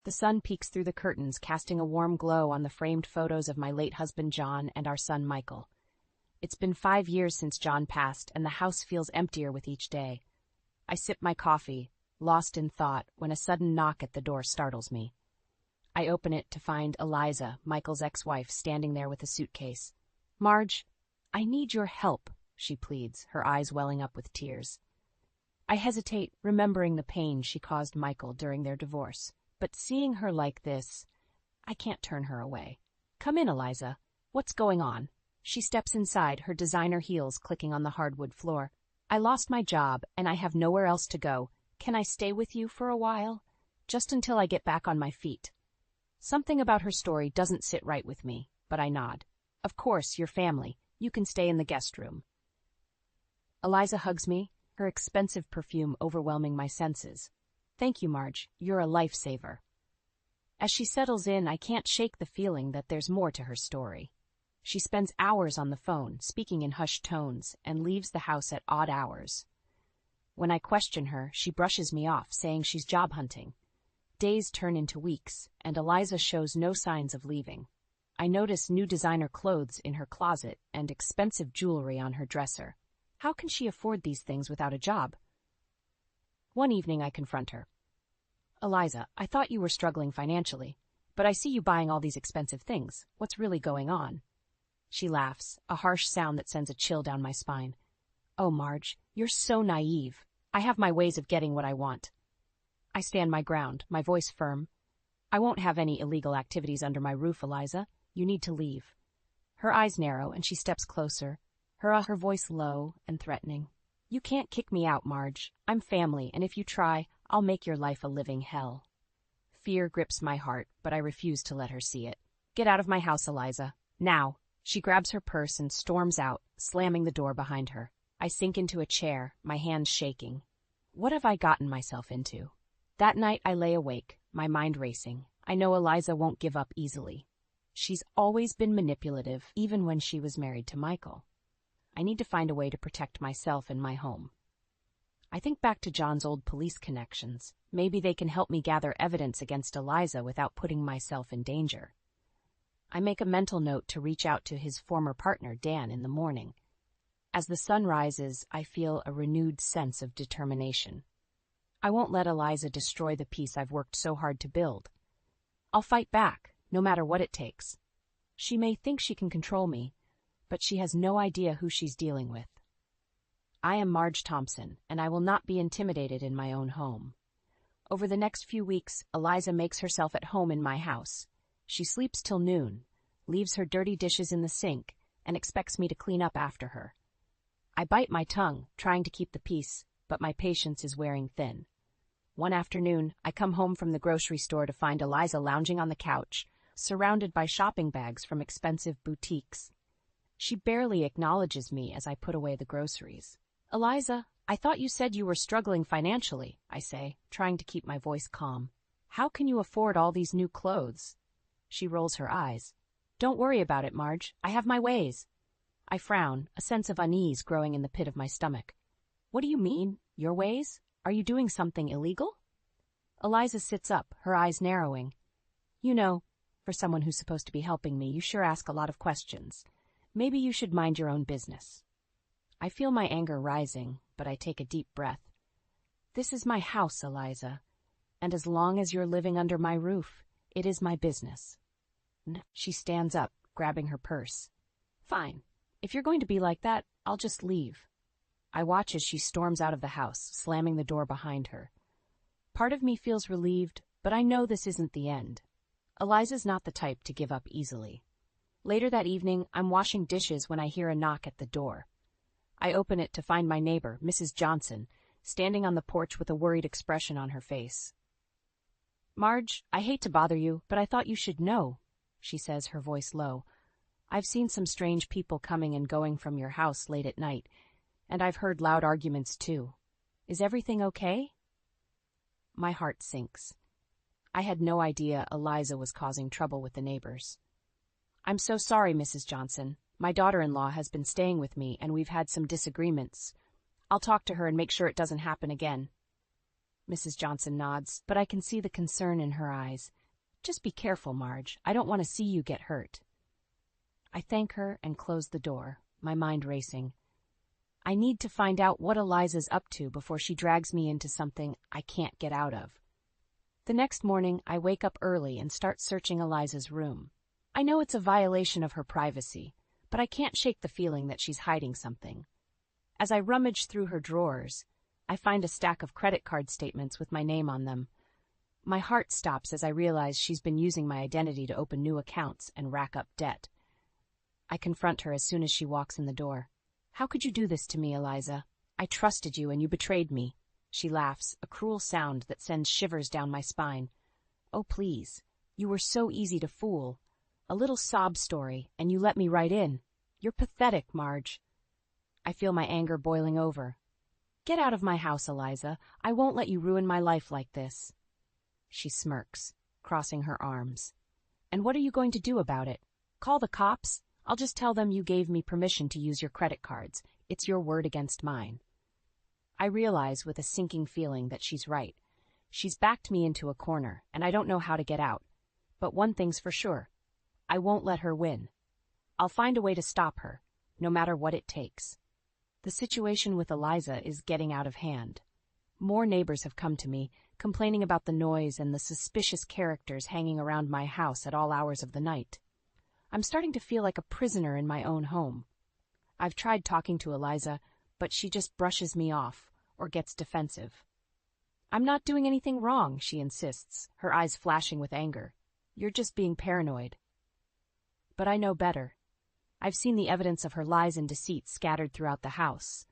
The sun peeks through the curtains, casting a warm glow on the framed photos of my late husband John and our son Michael. It's been 5 years since John passed, and the house feels emptier with each day. I sip my coffee, lost in thought, when a sudden knock at the door startles me. I open it to find Eliza, Michael's ex-wife, standing there with a suitcase. "Marge, I need your help," she pleads, her eyes welling up with tears. I hesitate, remembering the pain she caused Michael during their divorce. But seeing her like this, I can't turn her away. "Come in, Eliza. What's going on?" She steps inside, her designer heels clicking on the hardwood floor. "I lost my job, and I have nowhere else to go. Can I stay with you for a while? Just until I get back on my feet." Something about her story doesn't sit right with me, but I nod. "Of course, your family. You can stay in the guest room." Eliza hugs me, her expensive perfume overwhelming my senses. "Thank you, Marge. You're a lifesaver." As she settles in, I can't shake the feeling that there's more to her story. She spends hours on the phone, speaking in hushed tones, and leaves the house at odd hours. When I question her, she brushes me off, saying she's job hunting. Days turn into weeks, and Eliza shows no signs of leaving. I notice new designer clothes in her closet and expensive jewelry on her dresser. How can she afford these things without a job? One evening I confront her. "Eliza, I thought you were struggling financially, but I see you buying all these expensive things. What's really going on?" She laughs, a harsh sound that sends a chill down my spine. "Oh, Marge, you're so naive. I have my ways of getting what I want." I stand my ground, my voice firm. "I won't have any illegal activities under my roof, Eliza. You need to leave." Her eyes narrow, and she steps closer, her voice low and threatening. "You can't kick me out, Marge. I'm family, and if you try, I'll make your life a living hell." Fear grips my heart, but I refuse to let her see it. "Get out of my house, Eliza. Now." She grabs her purse and storms out, slamming the door behind her. I sink into a chair, my hands shaking. What have I gotten myself into? That night I lay awake, my mind racing. I know Eliza won't give up easily. She's always been manipulative, even when she was married to Michael. I need to find a way to protect myself and my home. I think back to John's old police connections. Maybe they can help me gather evidence against Eliza without putting myself in danger. I make a mental note to reach out to his former partner, Dan, in the morning. As the sun rises, I feel a renewed sense of determination. I won't let Eliza destroy the peace I've worked so hard to build. I'll fight back, no matter what it takes. She may think she can control me, but she has no idea who she's dealing with. I am Marge Thompson, and I will not be intimidated in my own home. Over the next few weeks, Eliza makes herself at home in my house. She sleeps till noon, leaves her dirty dishes in the sink, and expects me to clean up after her. I bite my tongue, trying to keep the peace, but my patience is wearing thin. One afternoon, I come home from the grocery store to find Eliza lounging on the couch, surrounded by shopping bags from expensive boutiques. She barely acknowledges me as I put away the groceries. "Eliza, I thought you said you were struggling financially," I say, trying to keep my voice calm. "How can you afford all these new clothes?" She rolls her eyes. "Don't worry about it, Marge. I have my ways." I frown, a sense of unease growing in the pit of my stomach. "What do you mean, your ways? Are you doing something illegal?" Eliza sits up, her eyes narrowing. "You know, for someone who's supposed to be helping me, you sure ask a lot of questions. Maybe you should mind your own business." I feel my anger rising, but I take a deep breath. "This is my house, Eliza, and as long as you're living under my roof, it is my business." She stands up, grabbing her purse. "Fine. If you're going to be like that, I'll just leave." I watch as she storms out of the house, slamming the door behind her. Part of me feels relieved, but I know this isn't the end. Eliza's not the type to give up easily. Later that evening, I'm washing dishes when I hear a knock at the door. I open it to find my neighbor, Mrs. Johnson, standing on the porch with a worried expression on her face. "Marge, I hate to bother you, but I thought you should know," she says, her voice low. "I've seen some strange people coming and going from your house late at night, and I've heard loud arguments too. Is everything okay?" My heart sinks. I had no idea Eliza was causing trouble with the neighbors. "I'm so sorry, Mrs. Johnson. My daughter-in-law has been staying with me, and we've had some disagreements. I'll talk to her and make sure it doesn't happen again." Mrs. Johnson nods, but I can see the concern in her eyes. Just be careful, Marge. I don't want to see you get hurt. I thank her and close the door, my mind racing. I need to find out what Eliza's up to before she drags me into something I can't get out of. The next morning, I wake up early and start searching Eliza's room. I know it's a violation of her privacy, but I can't shake the feeling that she's hiding something. As I rummage through her drawers, I find a stack of credit card statements with my name on them. My heart stops as I realize she's been using my identity to open new accounts and rack up debt. I confront her as soon as she walks in the door. How could you do this to me, Eliza? I trusted you and you betrayed me. She laughs, a cruel sound that sends shivers down my spine. Oh, please. You were so easy to fool. A little sob story, and you let me right in. You're pathetic, Marge. I feel my anger boiling over. Get out of my house, Eliza. I won't let you ruin my life like this. She smirks, crossing her arms. And what are you going to do about it? Call the cops? I'll just tell them you gave me permission to use your credit cards. It's your word against mine. I realize with a sinking feeling that she's right. She's backed me into a corner, and I don't know how to get out. But one thing's for sure. I won't let her win. I'll find a way to stop her, no matter what it takes. The situation with Eliza is getting out of hand. More neighbors have come to me, complaining about the noise and the suspicious characters hanging around my house at all hours of the night. I'm starting to feel like a prisoner in my own home. I've tried talking to Eliza, but she just brushes me off or gets defensive. I'm not doing anything wrong, she insists, her eyes flashing with anger. You're just being paranoid. But I know better. I've seen the evidence of her lies and deceit scattered throughout the house.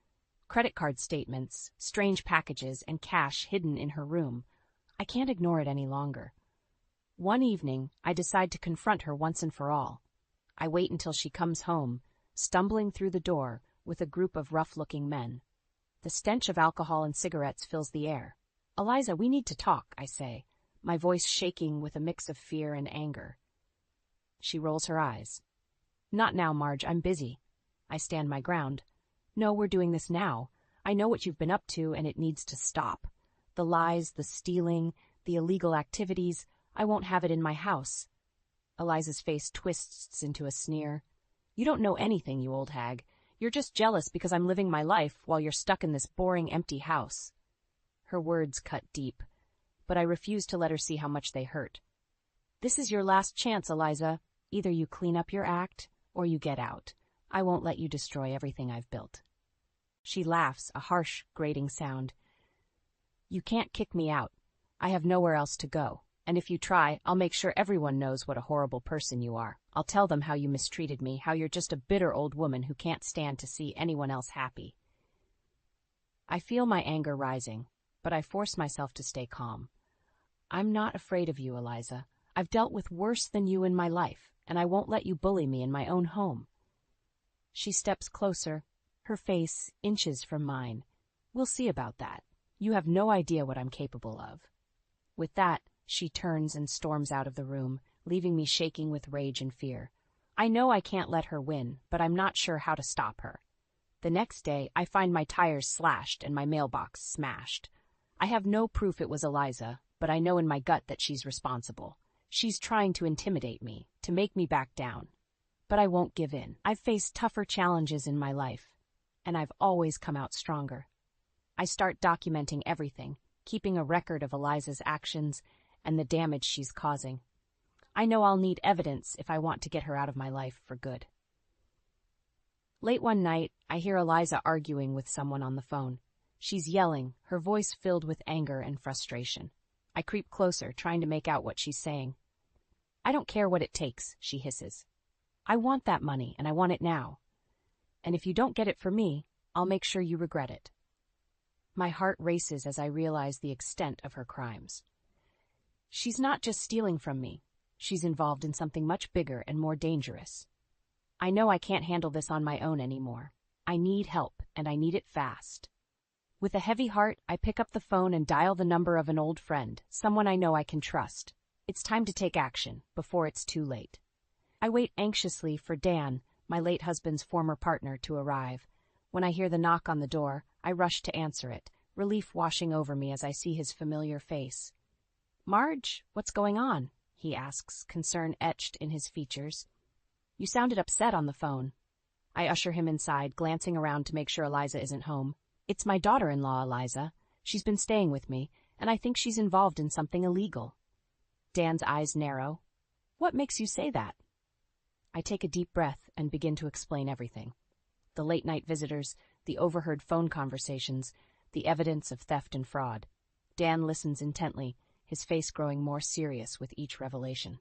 Credit card statements, strange packages, and cash hidden in her room. I can't ignore it any longer. One evening, I decide to confront her once and for all. I wait until she comes home, stumbling through the door with a group of rough-looking men. The stench of alcohol and cigarettes fills the air. Eliza, we need to talk, I say, my voice shaking with a mix of fear and anger. She rolls her eyes. Not now, Marge, I'm busy. I stand my ground. No, we're doing this now. I know what you've been up to, and it needs to stop. The lies, the stealing, the illegal activities, I won't have it in my house. Eliza's face twists into a sneer. You don't know anything, you old hag. You're just jealous because I'm living my life while you're stuck in this boring, empty house. Her words cut deep, but I refuse to let her see how much they hurt. This is your last chance, Eliza. Either you clean up your act, or you get out. I won't let you destroy everything I've built. She laughs, a harsh, grating sound. You can't kick me out. I have nowhere else to go. And if you try, I'll make sure everyone knows what a horrible person you are. I'll tell them how you mistreated me, how you're just a bitter old woman who can't stand to see anyone else happy. I feel my anger rising, but I force myself to stay calm. I'm not afraid of you, Eliza. I've dealt with worse than you in my life, and I won't let you bully me in my own home. She steps closer, her face inches from mine. We'll see about that. You have no idea what I'm capable of. With that, she turns and storms out of the room, leaving me shaking with rage and fear. I know I can't let her win, but I'm not sure how to stop her. The next day, I find my tires slashed and my mailbox smashed. I have no proof it was Eliza, but I know in my gut that she's responsible. She's trying to intimidate me, to make me back down. But I won't give in. I've faced tougher challenges in my life, and I've always come out stronger. I start documenting everything, keeping a record of Eliza's actions and the damage she's causing. I know I'll need evidence if I want to get her out of my life for good. Late one night, I hear Eliza arguing with someone on the phone. She's yelling, her voice filled with anger and frustration. I creep closer, trying to make out what she's saying. I don't care what it takes, she hisses. I want that money, and I want it now. And if you don't get it for me, I'll make sure you regret it. My heart races as I realize the extent of her crimes. She's not just stealing from me. She's involved in something much bigger and more dangerous. I know I can't handle this on my own anymore. I need help, and I need it fast. With a heavy heart, I pick up the phone and dial the number of an old friend, someone I know I can trust. It's time to take action, before it's too late. I wait anxiously for Dan, my late husband's former partner, to arrive. When I hear the knock on the door, I rush to answer it, relief washing over me as I see his familiar face. "Marge, what's going on?" he asks, concern etched in his features. "You sounded upset on the phone." I usher him inside, glancing around to make sure Eliza isn't home. "It's my daughter-in-law, Eliza. She's been staying with me, and I think she's involved in something illegal." Dan's eyes narrow. "What makes you say that?" I take a deep breath and begin to explain everything. The late-night visitors, the overheard phone conversations, the evidence of theft and fraud. Dan listens intently, his face growing more serious with each revelation.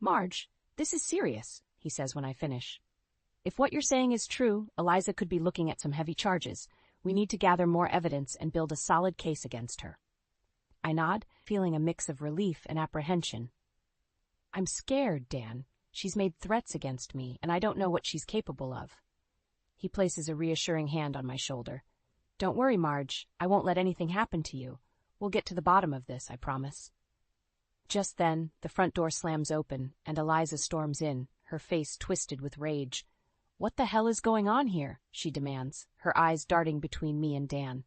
"Marge, this is serious," he says when I finish. "If what you're saying is true, Eliza could be looking at some heavy charges. We need to gather more evidence and build a solid case against her." I nod, feeling a mix of relief and apprehension. "I'm scared, Dan. She's made threats against me, and I don't know what she's capable of." He places a reassuring hand on my shoulder. "Don't worry, Marge. I won't let anything happen to you. We'll get to the bottom of this, I promise." Just then, the front door slams open, and Eliza storms in, her face twisted with rage. "What the hell is going on here?" she demands, her eyes darting between me and Dan.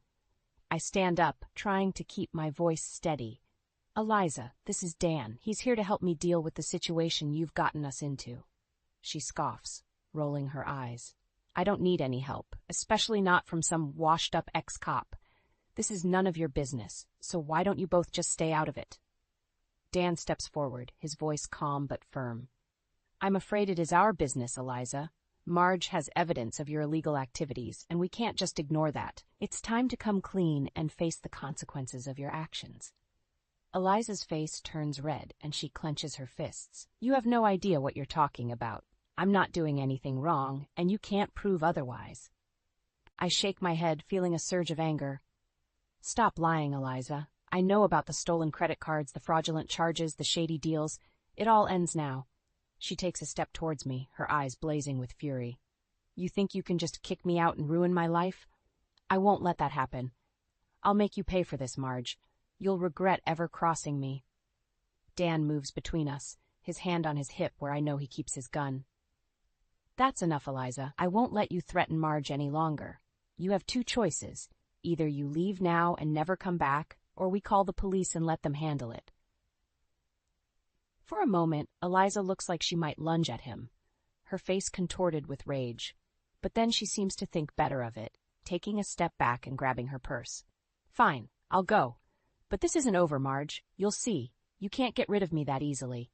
I stand up, trying to keep my voice steady. "Eliza, this is Dan. He's here to help me deal with the situation you've gotten us into." She scoffs, rolling her eyes. "I don't need any help, especially not from some washed-up ex-cop. This is none of your business, so why don't you both just stay out of it?" Dan steps forward, his voice calm but firm. "I'm afraid it is our business, Eliza. Marge has evidence of your illegal activities, and we can't just ignore that. It's time to come clean and face the consequences of your actions." Eliza's face turns red, and she clenches her fists. "You have no idea what you're talking about. I'm not doing anything wrong, and you can't prove otherwise." I shake my head, feeling a surge of anger. "Stop lying, Eliza. I know about the stolen credit cards, the fraudulent charges, the shady deals. It all ends now." She takes a step towards me, her eyes blazing with fury. "You think you can just kick me out and ruin my life? I won't let that happen. I'll make you pay for this, Marge. You'll regret ever crossing me." Dan moves between us, his hand on his hip where I know he keeps his gun. "That's enough, Eliza. I won't let you threaten Marge any longer. You have two choices. Either you leave now and never come back, or we call the police and let them handle it." For a moment, Eliza looks like she might lunge at him, her face contorted with rage. But then she seems to think better of it, taking a step back and grabbing her purse. "Fine, I'll go. But this isn't over, Marge. You'll see. You can't get rid of me that easily."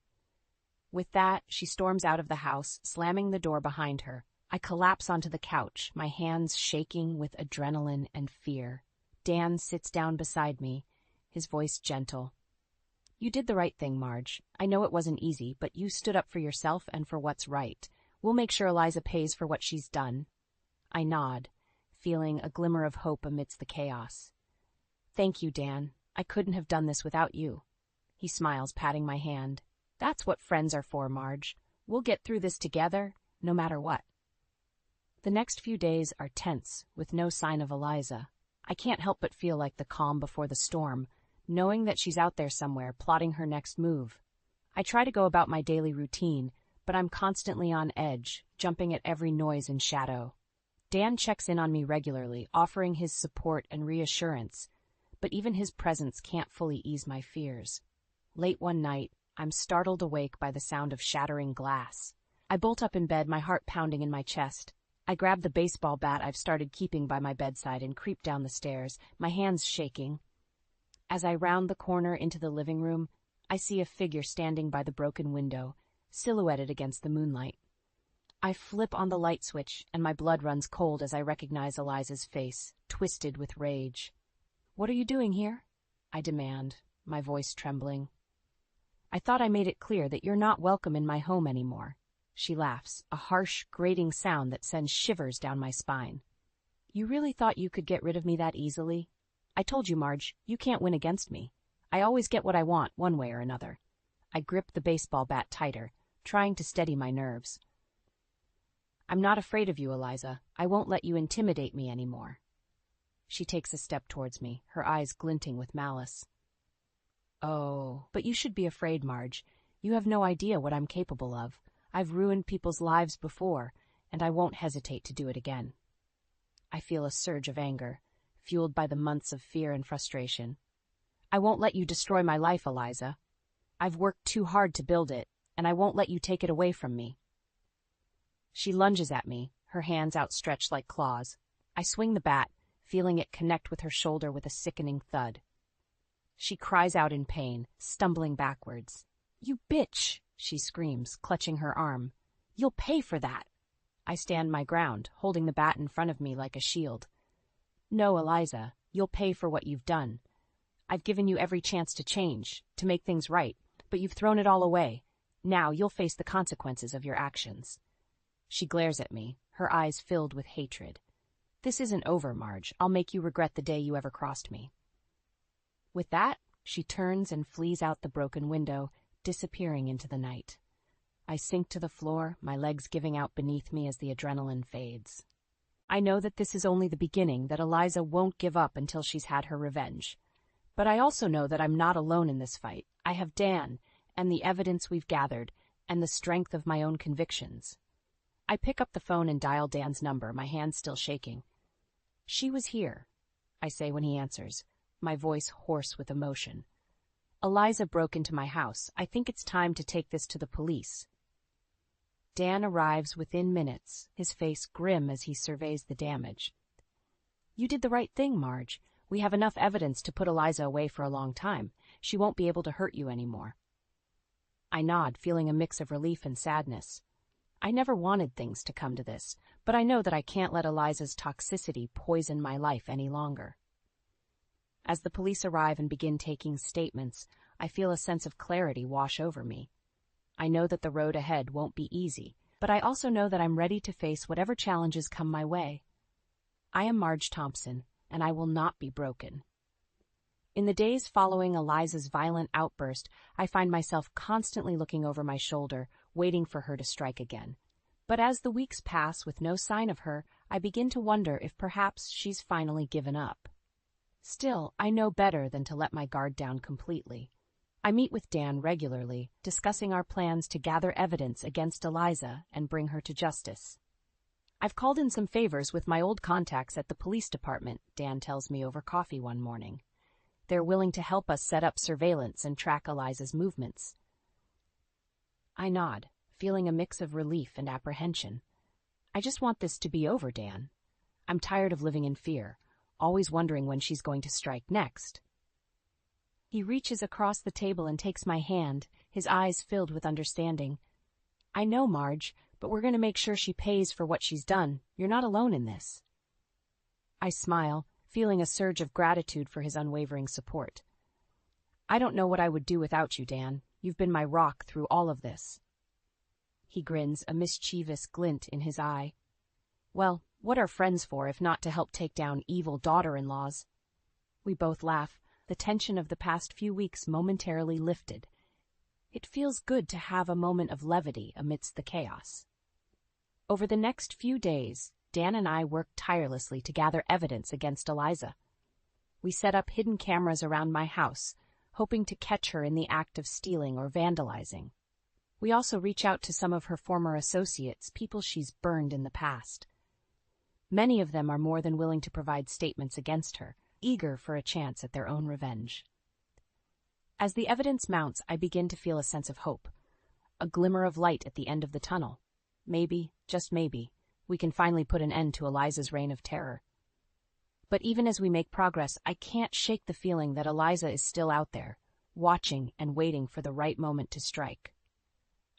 With that, she storms out of the house, slamming the door behind her. I collapse onto the couch, my hands shaking with adrenaline and fear. Dan sits down beside me, his voice gentle. "You did the right thing, Marge. I know it wasn't easy, but you stood up for yourself and for what's right. We'll make sure Eliza pays for what she's done." I nod, feeling a glimmer of hope amidst the chaos. "Thank you, Dan. I couldn't have done this without you." He smiles, patting my hand. "That's what friends are for, Marge. We'll get through this together, no matter what." The next few days are tense, with no sign of Eliza. I can't help but feel like the calm before the storm, knowing that she's out there somewhere, plotting her next move. I try to go about my daily routine, but I'm constantly on edge, jumping at every noise and shadow. Dan checks in on me regularly, offering his support and reassurance, but even his presence can't fully ease my fears. Late one night, I'm startled awake by the sound of shattering glass. I bolt up in bed, my heart pounding in my chest. I grab the baseball bat I've started keeping by my bedside and creep down the stairs, my hands shaking. As I round the corner into the living room, I see a figure standing by the broken window, silhouetted against the moonlight. I flip on the light switch, and my blood runs cold as I recognize Eliza's face, twisted with rage. "What are you doing here?" I demand, my voice trembling. "I thought I made it clear that you're not welcome in my home anymore." She laughs, a harsh, grating sound that sends shivers down my spine. "You really thought you could get rid of me that easily? I told you, Marge, you can't win against me. I always get what I want, one way or another." I grip the baseball bat tighter, trying to steady my nerves. "I'm not afraid of you, Eliza. I won't let you intimidate me anymore." She takes a step towards me, her eyes glinting with malice. "Oh, but you should be afraid, Marge. You have no idea what I'm capable of. I've ruined people's lives before, and I won't hesitate to do it again." I feel a surge of anger, fueled by the months of fear and frustration. "I won't let you destroy my life, Eliza. I've worked too hard to build it, and I won't let you take it away from me." She lunges at me, her hands outstretched like claws. I swing the bat, feeling it connect with her shoulder with a sickening thud. She cries out in pain, stumbling backwards. "You bitch!" she screams, clutching her arm. "You'll pay for that!" I stand my ground, holding the bat in front of me like a shield. "No, Eliza, you'll pay for what you've done. I've given you every chance to change, to make things right, but you've thrown it all away. Now you'll face the consequences of your actions." She glares at me, her eyes filled with hatred. "This isn't over, Marge. I'll make you regret the day you ever crossed me." With that, she turns and flees out the broken window, disappearing into the night. I sink to the floor, my legs giving out beneath me as the adrenaline fades. I know that this is only the beginning, that Eliza won't give up until she's had her revenge. But I also know that I'm not alone in this fight. I have Dan, and the evidence we've gathered, and the strength of my own convictions. I pick up the phone and dial Dan's number, my hands still shaking. "She was here," I say when he answers, my voice hoarse with emotion. "Eliza broke into my house. I think it's time to take this to the police." Dan arrives within minutes, his face grim as he surveys the damage. "You did the right thing, Marge. We have enough evidence to put Eliza away for a long time. She won't be able to hurt you anymore." I nod, feeling a mix of relief and sadness. I never wanted things to come to this, but I know that I can't let Eliza's toxicity poison my life any longer. As the police arrive and begin taking statements, I feel a sense of clarity wash over me. I know that the road ahead won't be easy, but I also know that I'm ready to face whatever challenges come my way. I am Marge Thompson, and I will not be broken. In the days following Eliza's violent outburst, I find myself constantly looking over my shoulder, waiting for her to strike again. But as the weeks pass with no sign of her, I begin to wonder if perhaps she's finally given up. Still, I know better than to let my guard down completely. I meet with Dan regularly, discussing our plans to gather evidence against Eliza and bring her to justice. "I've called in some favors with my old contacts at the police department," Dan tells me over coffee one morning. "They're willing to help us set up surveillance and track Eliza's movements." I nod, feeling a mix of relief and apprehension. "I just want this to be over, Dan. I'm tired of living in fear, always wondering when she's going to strike next." He reaches across the table and takes my hand, his eyes filled with understanding. "I know, Marge, but we're going to make sure she pays for what she's done. You're not alone in this." I smile, feeling a surge of gratitude for his unwavering support. "I don't know what I would do without you, Dan. You've been my rock through all of this." He grins, a mischievous glint in his eye. "Well, what are friends for if not to help take down evil daughter-in-laws?" We both laugh, the tension of the past few weeks momentarily lifted. It feels good to have a moment of levity amidst the chaos. Over the next few days, Dan and I worked tirelessly to gather evidence against Eliza. We set up hidden cameras around my house, hoping to catch her in the act of stealing or vandalizing. We also reach out to some of her former associates, people she's burned in the past. Many of them are more than willing to provide statements against her, eager for a chance at their own revenge. As the evidence mounts, I begin to feel a sense of hope, a glimmer of light at the end of the tunnel. Maybe, just maybe, we can finally put an end to Eliza's reign of terror. But even as we make progress, I can't shake the feeling that Eliza is still out there, watching and waiting for the right moment to strike.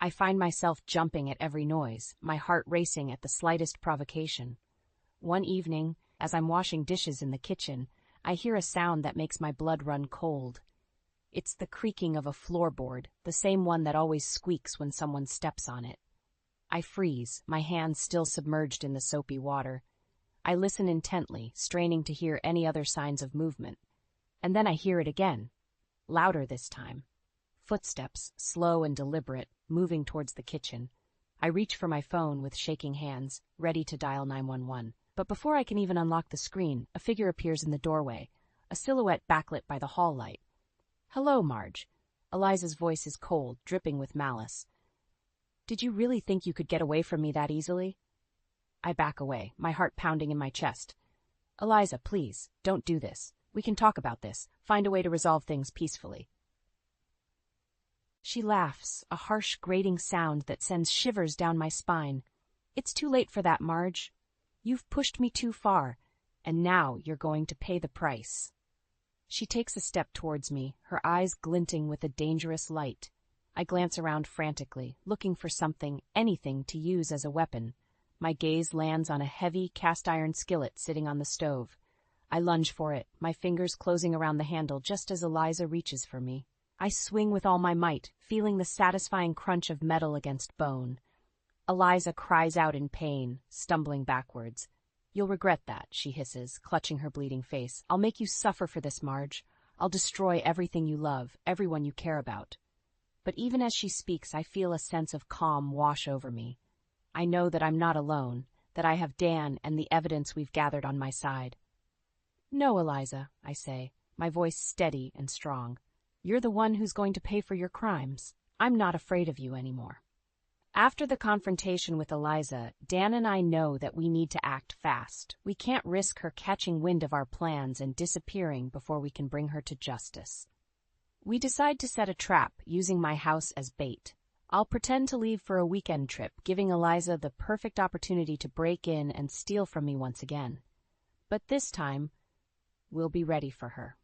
I find myself jumping at every noise, my heart racing at the slightest provocation. One evening, as I'm washing dishes in the kitchen, I hear a sound that makes my blood run cold. It's the creaking of a floorboard, the same one that always squeaks when someone steps on it. I freeze, my hands still submerged in the soapy water. I listen intently, straining to hear any other signs of movement. And then I hear it again, louder this time. Footsteps, slow and deliberate, moving towards the kitchen. I reach for my phone with shaking hands, ready to dial 911. But before I can even unlock the screen, a figure appears in the doorway, a silhouette backlit by the hall light. "Hello, Marge." Eliza's voice is cold, dripping with malice. "Did you really think you could get away from me that easily?" I back away, my heart pounding in my chest. Eliza, please, don't do this. We can talk about this, find a way to resolve things peacefully. She laughs, a harsh, grating sound that sends shivers down my spine. It's too late for that, Marge. You've pushed me too far, and now you're going to pay the price. She takes a step towards me, her eyes glinting with a dangerous light. I glance around frantically, looking for something, anything to use as a weapon. My gaze lands on a heavy, cast-iron skillet sitting on the stove. I lunge for it, my fingers closing around the handle just as Eliza reaches for me. I swing with all my might, feeling the satisfying crunch of metal against bone. Eliza cries out in pain, stumbling backwards. You'll regret that, she hisses, clutching her bleeding face. I'll make you suffer for this, Marge. I'll destroy everything you love, everyone you care about. But even as she speaks, I feel a sense of calm wash over me. I know that I'm not alone, that I have Dan and the evidence we've gathered on my side. No, Eliza, I say, my voice steady and strong. You're the one who's going to pay for your crimes. I'm not afraid of you anymore. After the confrontation with Eliza, Dan and I know that we need to act fast. We can't risk her catching wind of our plans and disappearing before we can bring her to justice. We decide to set a trap, using my house as bait. I'll pretend to leave for a weekend trip, giving Eliza the perfect opportunity to break in and steal from me once again. But this time, we'll be ready for her.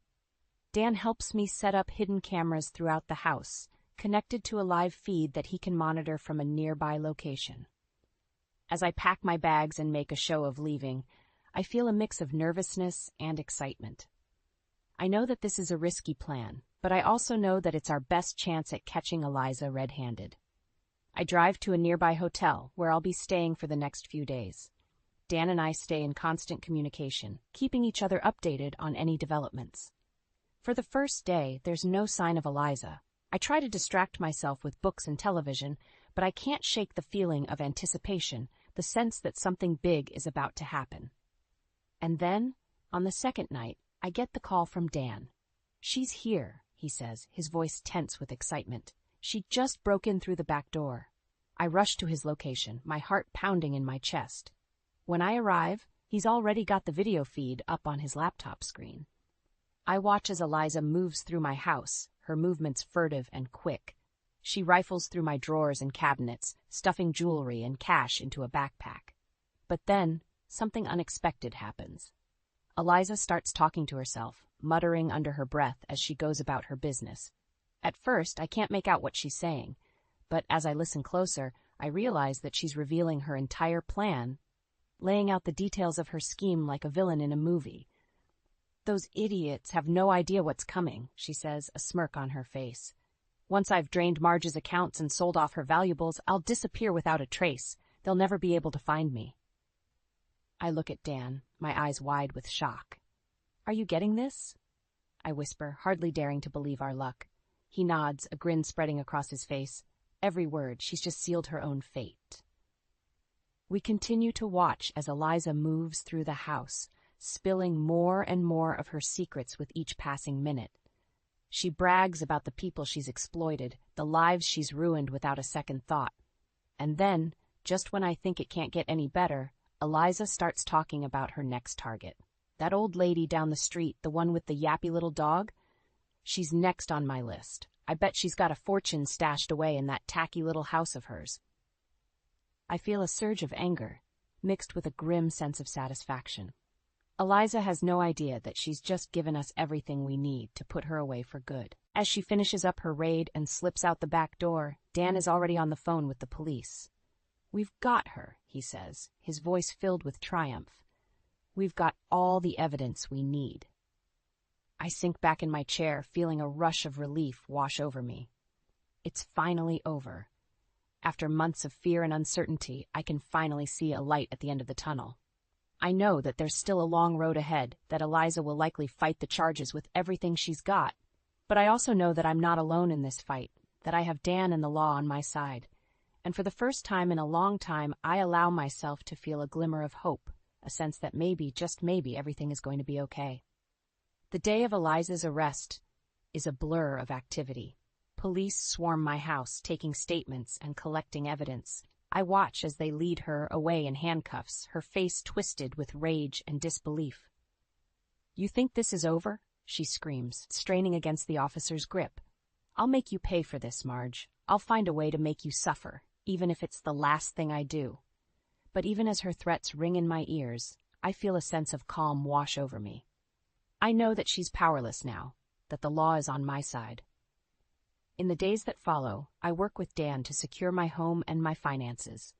Dan helps me set up hidden cameras throughout the house, connected to a live feed that he can monitor from a nearby location. As I pack my bags and make a show of leaving, I feel a mix of nervousness and excitement. I know that this is a risky plan, but I also know that it's our best chance at catching Eliza red-handed. I drive to a nearby hotel, where I'll be staying for the next few days. Dan and I stay in constant communication, keeping each other updated on any developments. For the first day, there's no sign of Eliza. I try to distract myself with books and television, but I can't shake the feeling of anticipation, the sense that something big is about to happen. And then, on the second night, I get the call from Dan. She's here, he says, his voice tense with excitement. She just broke in through the back door. I rush to his location, my heart pounding in my chest. When I arrive, he's already got the video feed up on his laptop screen. I watch as Eliza moves through my house, her movements furtive and quick. She rifles through my drawers and cabinets, stuffing jewelry and cash into a backpack. But then, something unexpected happens. Eliza starts talking to herself, muttering under her breath as she goes about her business. At first, I can't make out what she's saying, but as I listen closer, I realize that she's revealing her entire plan, laying out the details of her scheme like a villain in a movie. Those idiots have no idea what's coming, she says, a smirk on her face. Once I've drained Marge's accounts and sold off her valuables, I'll disappear without a trace. They'll never be able to find me. I look at Dan, my eyes wide with shock. Are you getting this? I whisper, hardly daring to believe our luck. He nods, a grin spreading across his face. Every word, she's just sealed her own fate. We continue to watch as Eliza moves through the house, spilling more and more of her secrets with each passing minute. She brags about the people she's exploited, the lives she's ruined without a second thought. And then, just when I think it can't get any better, Eliza starts talking about her next target. That old lady down the street, the one with the yappy little dog? She's next on my list. I bet she's got a fortune stashed away in that tacky little house of hers. I feel a surge of anger, mixed with a grim sense of satisfaction. Eliza has no idea that she's just given us everything we need to put her away for good. As she finishes up her raid and slips out the back door, Dan is already on the phone with the police. We've got her, he says, his voice filled with triumph. We've got all the evidence we need. I sink back in my chair, feeling a rush of relief wash over me. It's finally over. After months of fear and uncertainty, I can finally see a light at the end of the tunnel. I know that there's still a long road ahead, that Eliza will likely fight the charges with everything she's got. But I also know that I'm not alone in this fight, that I have Dan and the law on my side. And for the first time in a long time, I allow myself to feel a glimmer of hope, a sense that maybe, just maybe, everything is going to be okay. The day of Eliza's arrest is a blur of activity. Police swarm my house, taking statements and collecting evidence. I watch as they lead her away in handcuffs, her face twisted with rage and disbelief. "You think this is over?" she screams, straining against the officer's grip. "I'll make you pay for this, Marge. I'll find a way to make you suffer, even if it's the last thing I do." But even as her threats ring in my ears, I feel a sense of calm wash over me. I know that she's powerless now, that the law is on my side. In the days that follow, I work with Dan to secure my home and my finances.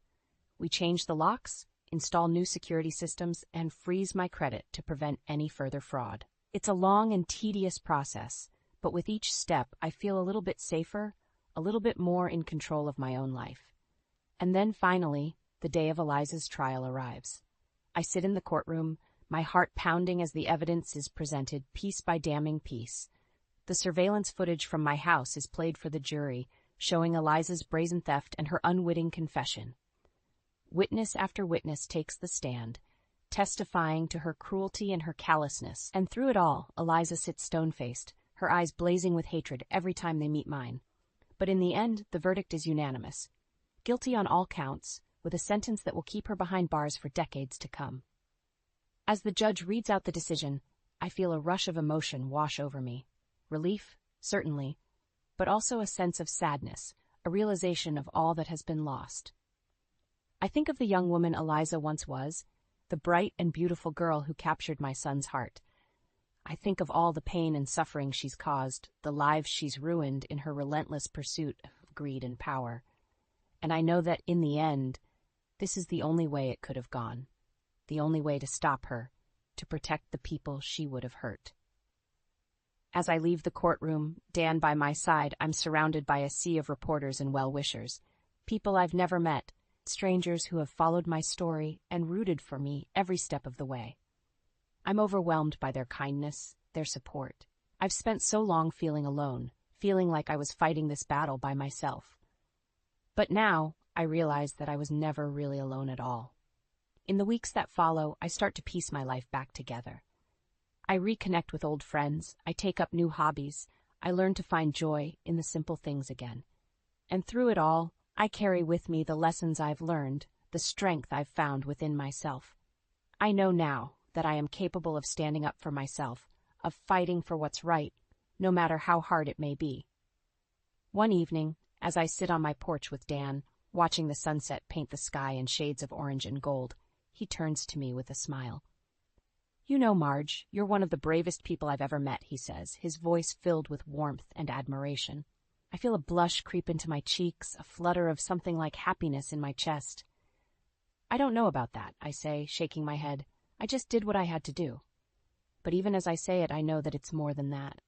We change the locks, install new security systems, and freeze my credit to prevent any further fraud. It's a long and tedious process, but with each step I feel a little bit safer, a little bit more in control of my own life. And then finally, the day of Eliza's trial arrives. I sit in the courtroom, my heart pounding as the evidence is presented piece by damning piece. The surveillance footage from my house is played for the jury, showing Eliza's brazen theft and her unwitting confession. Witness after witness takes the stand, testifying to her cruelty and her callousness, and through it all, Eliza sits stone-faced, her eyes blazing with hatred every time they meet mine. But in the end, the verdict is unanimous. Guilty on all counts, with a sentence that will keep her behind bars for decades to come. As the judge reads out the decision, I feel a rush of emotion wash over me. Relief, certainly, but also a sense of sadness, a realization of all that has been lost. I think of the young woman Eliza once was, the bright and beautiful girl who captured my son's heart. I think of all the pain and suffering she's caused, the lives she's ruined in her relentless pursuit of greed and power. And I know that, in the end, this is the only way it could have gone, the only way to stop her, to protect the people she would have hurt. As I leave the courtroom, Dan by my side, I'm surrounded by a sea of reporters and well-wishers, people I've never met, strangers who have followed my story and rooted for me every step of the way. I'm overwhelmed by their kindness, their support. I've spent so long feeling alone, feeling like I was fighting this battle by myself. But now, I realize that I was never really alone at all. In the weeks that follow, I start to piece my life back together. I reconnect with old friends, I take up new hobbies, I learn to find joy in the simple things again. And through it all, I carry with me the lessons I've learned, the strength I've found within myself. I know now that I am capable of standing up for myself, of fighting for what's right, no matter how hard it may be. One evening, as I sit on my porch with Dan, watching the sunset paint the sky in shades of orange and gold, he turns to me with a smile. "You know, Marge, you're one of the bravest people I've ever met," he says, his voice filled with warmth and admiration. I feel a blush creep into my cheeks, a flutter of something like happiness in my chest. "I don't know about that," I say, shaking my head. "I just did what I had to do." But even as I say it, I know that it's more than that.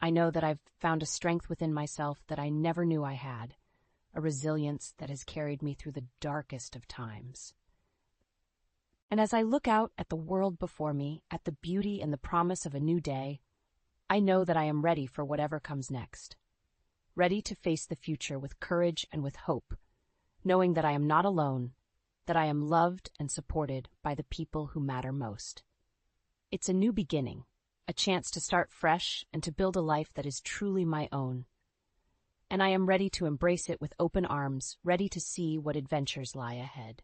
I know that I've found a strength within myself that I never knew I had, a resilience that has carried me through the darkest of times. And as I look out at the world before me, at the beauty and the promise of a new day, I know that I am ready for whatever comes next. Ready to face the future with courage and with hope, knowing that I am not alone, that I am loved and supported by the people who matter most. It's a new beginning, a chance to start fresh and to build a life that is truly my own. And I am ready to embrace it with open arms, ready to see what adventures lie ahead.